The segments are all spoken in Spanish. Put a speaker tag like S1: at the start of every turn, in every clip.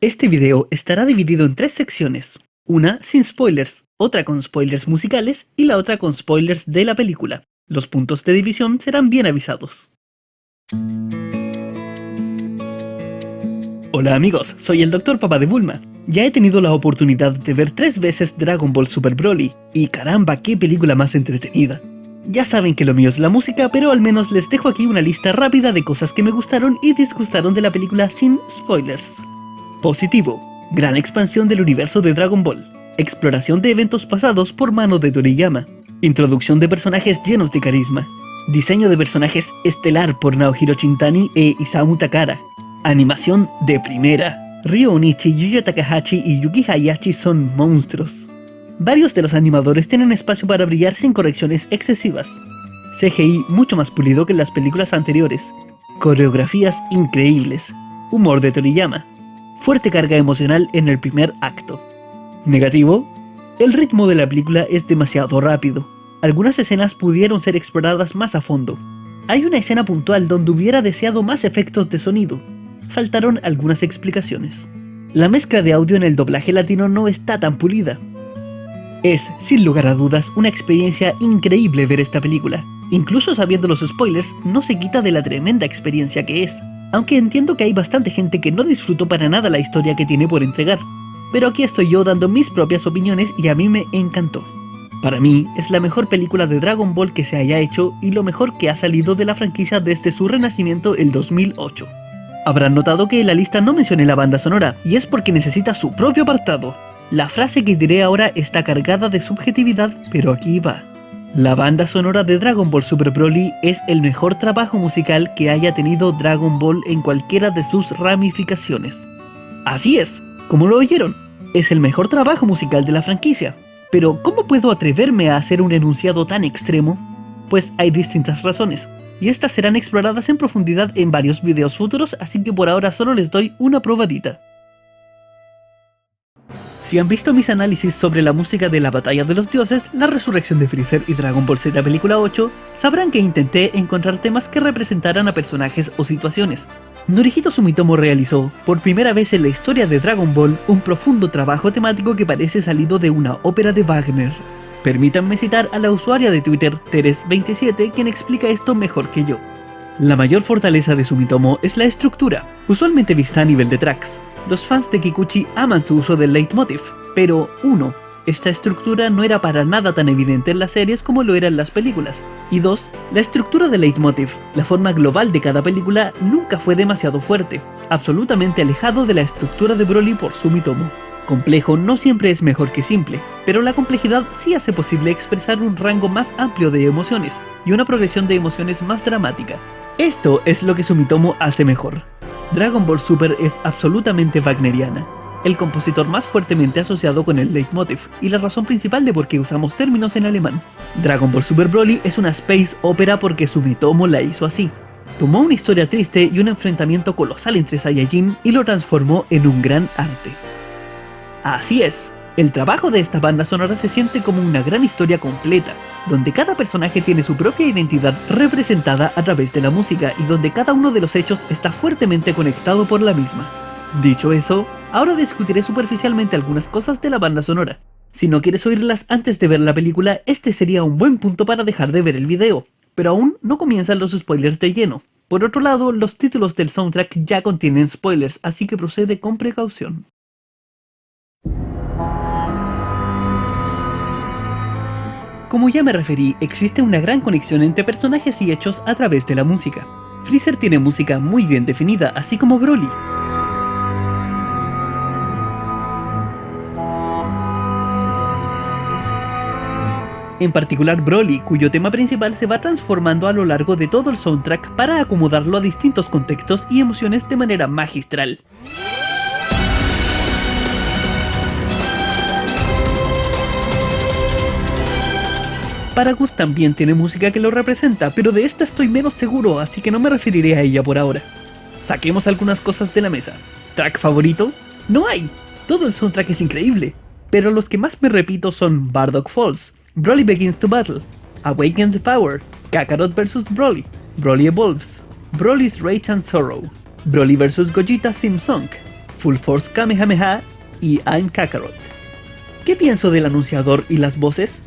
S1: Este video estará dividido en 3 secciones, una sin spoilers, otra con spoilers musicales y la otra con spoilers de la película. Los puntos de división serán bien avisados. Hola amigos, soy el Dr. Papa de Bulma. Ya he tenido la oportunidad de ver 3 veces Dragon Ball Super Broly, y caramba, qué película más entretenida. Ya saben que lo mío es la música, pero al menos les dejo aquí una lista rápida de cosas que me gustaron y disgustaron de la película sin spoilers. Positivo: gran expansión del universo de Dragon Ball, exploración de eventos pasados por mano de Toriyama, introducción de personajes llenos de carisma, diseño de personajes estelar por Naohiro Shintani e Isamu Takara, animación de primera. Ryo Onishi, Yuya Takahashi y Yuki Hayashi son monstruos. Varios de los animadores tienen espacio para brillar sin correcciones excesivas. CGI mucho más pulido que en las películas anteriores. Coreografías increíbles. Humor de Toriyama. Fuerte carga emocional en el primer acto. Negativo: el ritmo de la película es demasiado rápido. Algunas escenas pudieron ser exploradas más a fondo. Hay una escena puntual donde hubiera deseado más efectos de sonido. Faltaron algunas explicaciones. La mezcla de audio en el doblaje latino no está tan pulida. Es, sin lugar a dudas, una experiencia increíble ver esta película. Incluso sabiendo los spoilers, no se quita de la tremenda experiencia que es. Aunque entiendo que hay bastante gente que no disfrutó para nada la historia que tiene por entregar. Pero aquí estoy yo dando mis propias opiniones y a mí me encantó. Para mí, es la mejor película de Dragon Ball que se haya hecho y lo mejor que ha salido de la franquicia desde su renacimiento el 2008. Habrán notado que en la lista no mencioné la banda sonora, y es porque necesita su propio apartado. La frase que diré ahora está cargada de subjetividad, pero aquí va. La banda sonora de Dragon Ball Super Broly es el mejor trabajo musical que haya tenido Dragon Ball en cualquiera de sus ramificaciones. Así es, como lo oyeron, es el mejor trabajo musical de la franquicia. Pero ¿cómo puedo atreverme a hacer un enunciado tan extremo? Pues hay distintas razones, y estas serán exploradas en profundidad en varios videos futuros, así que por ahora solo les doy una probadita. Si han visto mis análisis sobre la música de la Batalla de los Dioses, la Resurrección de Freezer y Dragon Ball Z Película 8, sabrán que intenté encontrar temas que representaran a personajes o situaciones. Norihito Sumitomo realizó, por primera vez en la historia de Dragon Ball, un profundo trabajo temático que parece salido de una ópera de Wagner. Permítanme citar a la usuaria de Twitter Teres27, quien explica esto mejor que yo. La mayor fortaleza de Sumitomo es la estructura, usualmente vista a nivel de tracks. Los fans de Kikuchi aman su uso del leitmotiv, pero 1. Esta estructura no era para nada tan evidente en las series como lo era en las películas, y 2. La estructura del leitmotiv, la forma global de cada película, nunca fue demasiado fuerte, absolutamente alejado de la estructura de Broly por Sumitomo. Complejo no siempre es mejor que simple, pero la complejidad sí hace posible expresar un rango más amplio de emociones, y una progresión de emociones más dramática. Esto es lo que Sumitomo hace mejor. Dragon Ball Super es absolutamente wagneriana, el compositor más fuertemente asociado con el leitmotiv y la razón principal de por qué usamos términos en alemán. Dragon Ball Super Broly es una space opera porque Sumitomo la hizo así. Tomó una historia triste y un enfrentamiento colosal entre Saiyajin y lo transformó en un gran arte. Así es, el trabajo de esta banda sonora se siente como una gran historia completa, donde cada personaje tiene su propia identidad representada a través de la música y donde cada uno de los hechos está fuertemente conectado por la misma. Dicho eso, ahora discutiré superficialmente algunas cosas de la banda sonora. Si no quieres oírlas antes de ver la película, este sería un buen punto para dejar de ver el video, pero aún no comienzan los spoilers de lleno. Por otro lado, los títulos del soundtrack ya contienen spoilers, así que procede con precaución. Como ya me referí, existe una gran conexión entre personajes y hechos a través de la música. Freezer tiene música muy bien definida, así como Broly. En particular Broly, cuyo tema principal se va transformando a lo largo de todo el soundtrack para acomodarlo a distintos contextos y emociones de manera magistral. Paragus también tiene música que lo representa, pero de esta estoy menos seguro, así que no me referiré a ella por ahora. Saquemos algunas cosas de la mesa. ¿Track favorito? No hay. Todo el soundtrack es increíble, pero los que más me repito son Bardock Falls, Broly Begins to Battle, Awakened Power, Kakarot vs Broly, Broly Evolves, Broly's Rage and Sorrow, Broly vs Gogeta Theme Song, Full Force Kamehameha y I'm Kakarot. ¿Qué pienso del anunciador y las voces?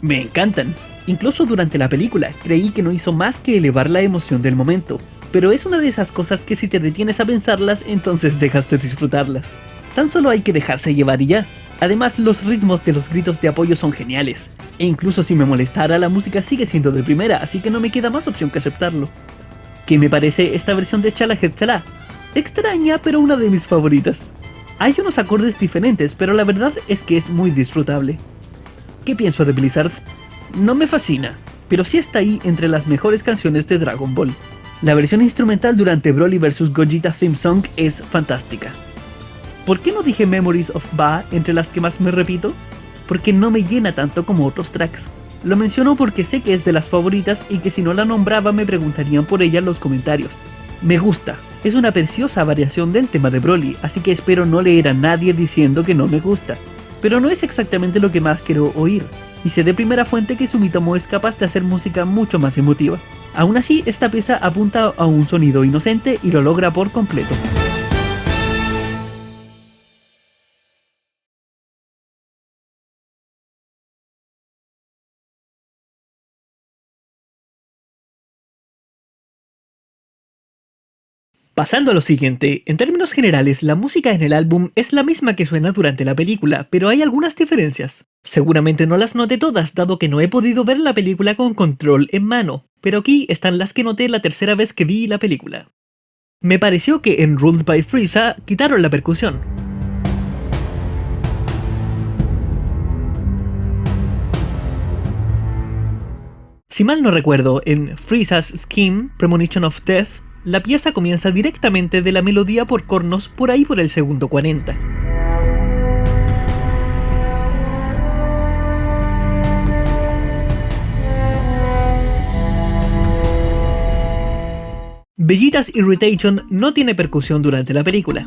S1: Me encantan. Incluso durante la película creí que no hizo más que elevar la emoción del momento, pero es una de esas cosas que si te detienes a pensarlas, entonces dejas de disfrutarlas. Tan solo hay que dejarse llevar y ya. Además, los ritmos de los gritos de apoyo son geniales, e incluso si me molestara, la música sigue siendo de primera, así que no me queda más opción que aceptarlo. ¿Qué me parece esta versión de Chala Head Chala? Extraña, pero una de mis favoritas. Hay unos acordes diferentes, pero la verdad es que es muy disfrutable. ¿Qué pienso de Blizzard? No me fascina, pero sí está ahí entre las mejores canciones de Dragon Ball. La versión instrumental durante Broly vs Gogeta Theme Song es fantástica. ¿Por qué no dije Memories of Ba entre las que más me repito? Porque no me llena tanto como otros tracks. Lo menciono porque sé que es de las favoritas y que si no la nombraba me preguntarían por ella en los comentarios. Me gusta, es una preciosa variación del tema de Broly, así que espero no leer a nadie diciendo que no me gusta. Pero no es exactamente lo que más quiero oír, y sé de primera fuente que Sumitomo es capaz de hacer música mucho más emotiva. Aún así, esta pieza apunta a un sonido inocente y lo logra por completo. Pasando a lo siguiente, en términos generales, la música en el álbum es la misma que suena durante la película, pero hay algunas diferencias. Seguramente no las noté todas, dado que no he podido ver la película con control en mano, pero aquí están las que noté la tercera vez que vi la película. Me pareció que en Ruled by Frieza quitaron la percusión. Si mal no recuerdo, en Frieza's Scheme, Premonition of Death, la pieza comienza directamente de la melodía por cornos por ahí por el segundo 40. Vegeta's Irritation no tiene percusión durante la película.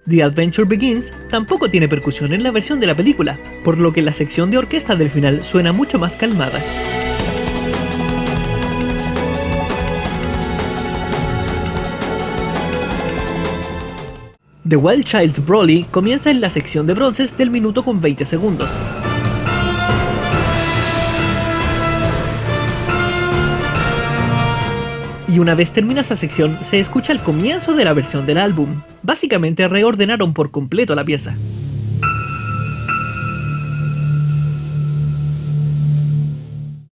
S1: The Adventure Begins tampoco tiene percusión en la versión de la película, por lo que la sección de orquesta del final suena mucho más calmada. The Wild Child Broly comienza en la sección de bronces del minuto con 20 segundos. Y una vez termina esa sección, se escucha el comienzo de la versión del álbum. Básicamente reordenaron por completo la pieza.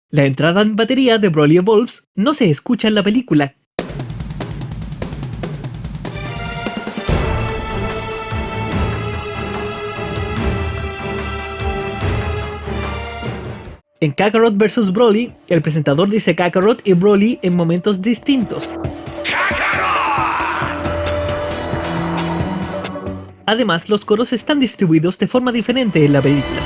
S1: La entrada en batería de Broly Evolves no se escucha en la película. En Kakarot vs Broly, el presentador dice Kakarot y Broly en momentos distintos. Además, los coros están distribuidos de forma diferente en la película.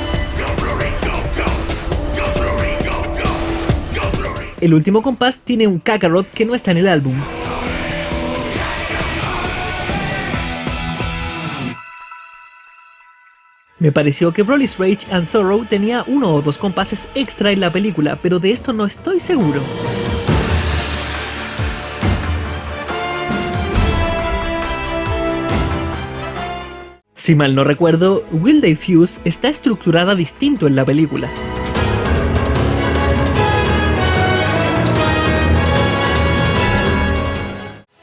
S1: El último compás tiene un Kakarot que no está en el álbum. Me pareció que Broly's Rage and Sorrow tenía uno o dos compases extra en la película, pero de esto no estoy seguro. Si mal no recuerdo, Will They Fuse está estructurada distinto en la película.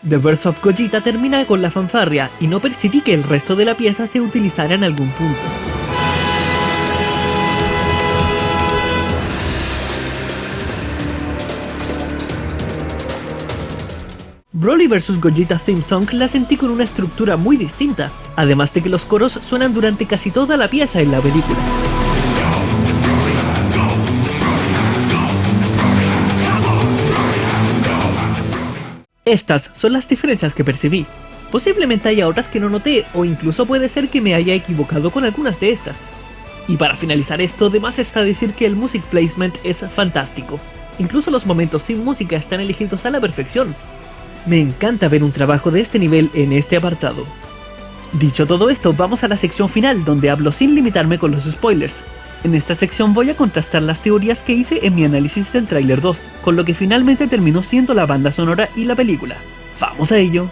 S1: The Birth of Gogeta termina con la fanfarria y no percibí que el resto de la pieza se utilizara en algún punto. Broly vs Gogeta Theme Song la sentí con una estructura muy distinta, además de que los coros suenan durante casi toda la pieza en la película. Estas son las diferencias que percibí. Posiblemente haya otras que no noté, o incluso puede ser que me haya equivocado con algunas de estas. Y para finalizar esto, de más está decir que el music placement es fantástico. Incluso los momentos sin música están elegidos a la perfección. Me encanta ver un trabajo de este nivel en este apartado. Dicho todo esto, vamos a la sección final, donde hablo sin limitarme con los spoilers. En esta sección voy a contrastar las teorías que hice en mi análisis del tráiler 2, con lo que finalmente terminó siendo la banda sonora y la película. ¡Vamos a ello!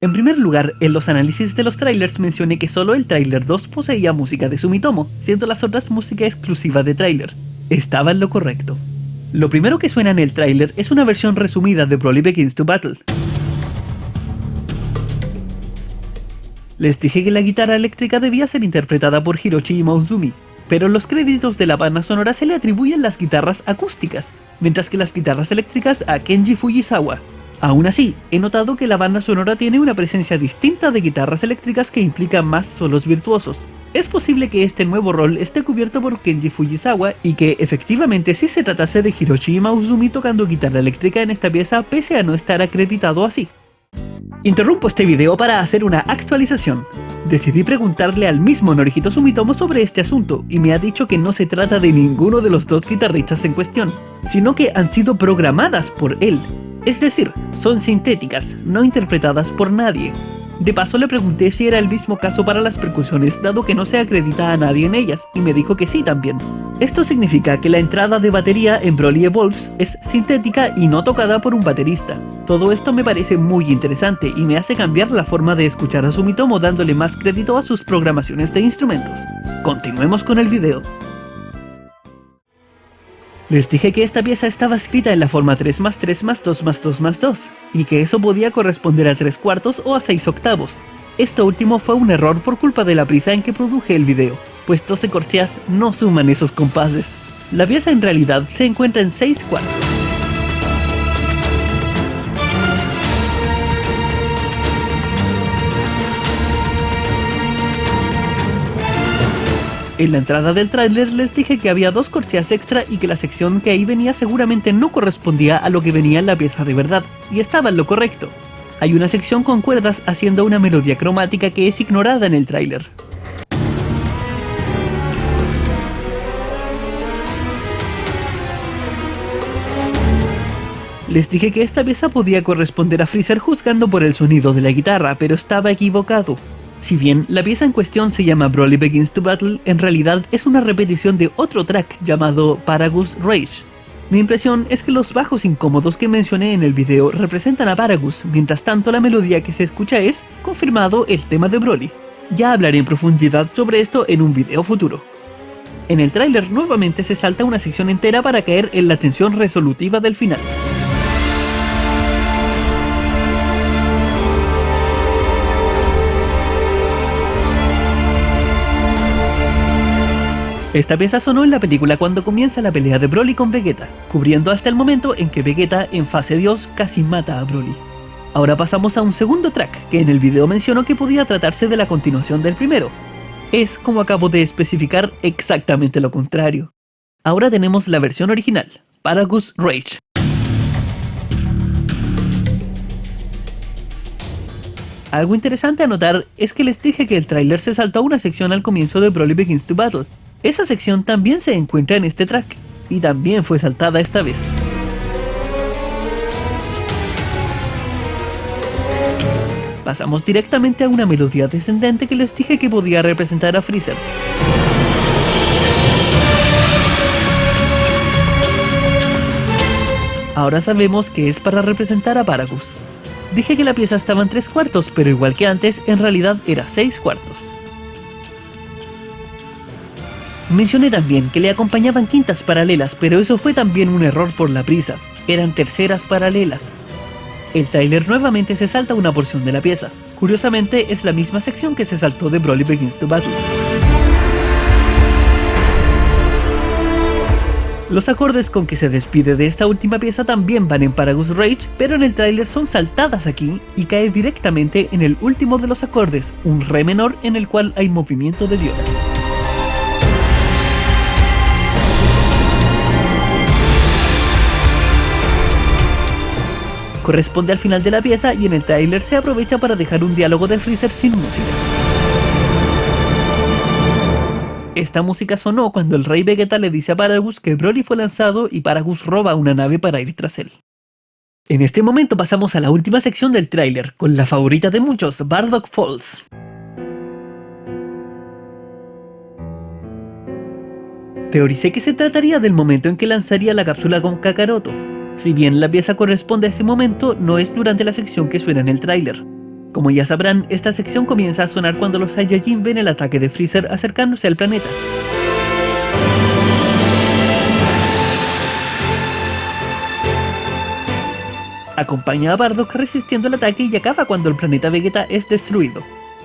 S1: En primer lugar, en los análisis de los trailers mencioné que solo el tráiler 2 poseía música de Sumitomo, siendo las otras música exclusiva de tráiler. Estaba en lo correcto. Lo primero que suena en el tráiler es una versión resumida de Broly Begins to Battle. Les dije que la guitarra eléctrica debía ser interpretada por Hiroshi Imaizumi, pero en los créditos de la banda sonora se le atribuyen las guitarras acústicas, mientras que las guitarras eléctricas a Kenji Fujisawa. Aún así, he notado que la banda sonora tiene una presencia distinta de guitarras eléctricas que implica más solos virtuosos. Es posible que este nuevo rol esté cubierto por Kenji Fujisawa y que efectivamente sí se tratase de Hiroshi Imaizumi tocando guitarra eléctrica en esta pieza pese a no estar acreditado así. Interrumpo este video para hacer una actualización. Decidí preguntarle al mismo Norihito Sumitomo sobre este asunto y me ha dicho que no se trata de ninguno de los dos guitarristas en cuestión, sino que han sido programadas por él. Es decir, son sintéticas, no interpretadas por nadie. De paso le pregunté si era el mismo caso para las percusiones, dado que no se acredita a nadie en ellas, y me dijo que sí también. Esto significa que la entrada de batería en Broly Evolves es sintética y no tocada por un baterista. Todo esto me parece muy interesante y me hace cambiar la forma de escuchar a Sumitomo dándole más crédito a sus programaciones de instrumentos. Continuemos con el video. Les dije que esta pieza estaba escrita en la forma 3+3+2+2+2 y que eso podía corresponder a 3/4 o a 6/8. Esto último fue un error por culpa de la prisa en que produje el video, pues 12 corcheas no suman esos compases. La pieza en realidad se encuentra en 6/4. En la entrada del tráiler les dije que había 2 corcheas extra y que la sección que ahí venía seguramente no correspondía a lo que venía en la pieza de verdad, y estaba en lo correcto. Hay una sección con cuerdas haciendo una melodía cromática que es ignorada en el tráiler. Les dije que esta pieza podía corresponder a Freezer juzgando por el sonido de la guitarra, pero estaba equivocado. Si bien la pieza en cuestión se llama Broly Begins to Battle, en realidad es una repetición de otro track llamado Paragus Rage. Mi impresión es que los bajos incómodos que mencioné en el video representan a Paragus, mientras tanto la melodía que se escucha es, confirmado, el tema de Broly. Ya hablaré en profundidad sobre esto en un video futuro. En el tráiler nuevamente se salta una sección entera para caer en la tensión resolutiva del final. Esta pieza sonó en la película cuando comienza la pelea de Broly con Vegeta, cubriendo hasta el momento en que Vegeta, en fase Dios, casi mata a Broly. Ahora pasamos a un segundo track, que en el video mencionó que podía tratarse de la continuación del primero. Es, como acabo de especificar, exactamente lo contrario. Ahora tenemos la versión original, Paragus Rage. Algo interesante a notar es que les dije que el tráiler se saltó una sección al comienzo de Broly Begins to Battle. Esa sección también se encuentra en este track, y también fue saltada esta vez. Pasamos directamente a una melodía descendente que les dije que podía representar a Freezer. Ahora sabemos que es para representar a Paragus. Dije que la pieza estaba en 3/4, pero igual que antes, en realidad era 6/4. Mencioné también que le acompañaban quintas paralelas, pero eso fue también un error por la prisa. Eran terceras paralelas. El tráiler nuevamente se salta una porción de la pieza. Curiosamente, es la misma sección que se saltó de Broly Begins to Battle. Los acordes con que se despide de esta última pieza también van en Paragus Rage, pero en el tráiler son saltadas aquí y cae directamente en el último de los acordes, un re menor en el cual hay movimiento de violas. Corresponde al final de la pieza y en el tráiler se aprovecha para dejar un diálogo de Freezer sin música. Esta música sonó cuando el rey Vegeta le dice a Paragus que Broly fue lanzado y Paragus roba una nave para ir tras él. En este momento pasamos a la última sección del tráiler, con la favorita de muchos, Bardock Falls. Teoricé que se trataría del momento en que lanzaría la cápsula con Kakaroto. Si bien la pieza corresponde a ese momento, no es durante la sección que suena en el tráiler. Como ya sabrán, esta sección comienza a sonar cuando los Saiyajin ven el ataque de Freezer acercándose al planeta. Acompaña a Bardock resistiendo el ataque y acaba cuando el planeta Vegeta es destruido.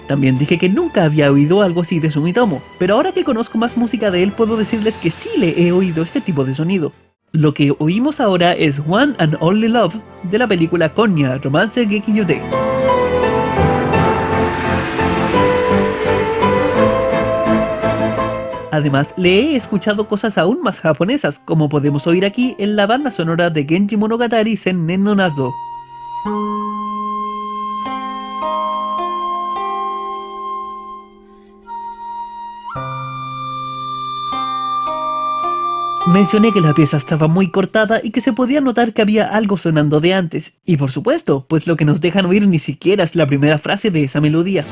S1: También dije que nunca había oído algo así de Sumitomo, pero ahora que conozco más música de él puedo decirles que sí le he oído este tipo de sonido. Lo que oímos ahora es One and Only Love de la película Konya Romance Gekkyū-de. Además, le he escuchado cosas aún más japonesas, como podemos oír aquí en la banda sonora de Genji Monogatari Sennen no Nazo. Mencioné que la pieza estaba muy cortada y que se podía notar que había algo sonando de antes, y por supuesto, pues lo que nos dejan oír ni siquiera es la primera frase de esa melodía.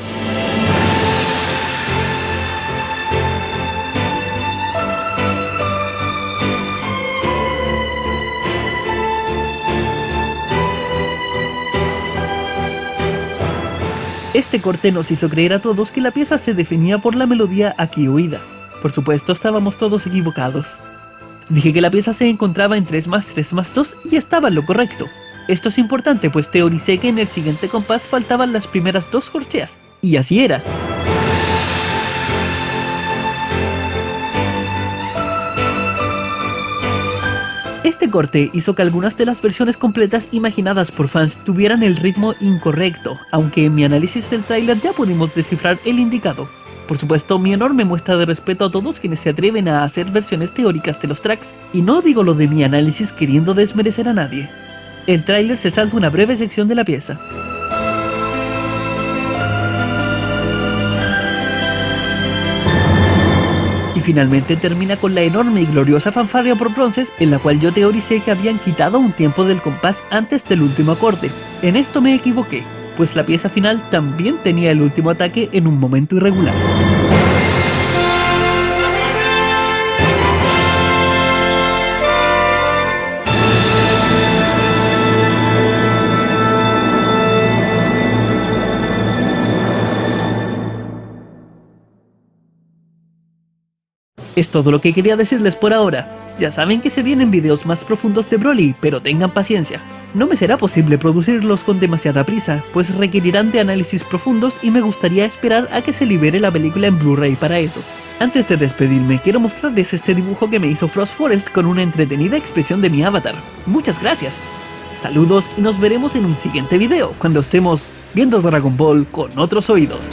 S1: Este corte nos hizo creer a todos que la pieza se definía por la melodía aquí oída. Por supuesto, estábamos todos equivocados. Dije que la pieza se encontraba en 3+3+2 y estaba en lo correcto. Esto es importante, pues teoricé que en el siguiente compás faltaban las primeras dos corcheas, y así era. Este corte hizo que algunas de las versiones completas imaginadas por fans tuvieran el ritmo incorrecto, aunque en mi análisis del tráiler ya pudimos descifrar el indicado. Por supuesto, mi enorme muestra de respeto a todos quienes se atreven a hacer versiones teóricas de los tracks, y no digo lo de mi análisis queriendo desmerecer a nadie. El tráiler se salta una breve sección de la pieza. Y finalmente termina con la enorme y gloriosa fanfarria por bronces, en la cual yo teoricé que habían quitado un tiempo del compás antes del último acorde. En esto me equivoqué, pues la pieza final también tenía el último ataque en un momento irregular. Es todo lo que quería decirles por ahora. Ya saben que se vienen videos más profundos de Broly, pero tengan paciencia. No me será posible producirlos con demasiada prisa, pues requerirán de análisis profundos y me gustaría esperar a que se libere la película en Blu-ray para eso. Antes de despedirme, quiero mostrarles este dibujo que me hizo Frost Forest con una entretenida expresión de mi avatar. ¡Muchas gracias! Saludos y nos veremos en un siguiente video, cuando estemos viendo Dragon Ball con otros oídos.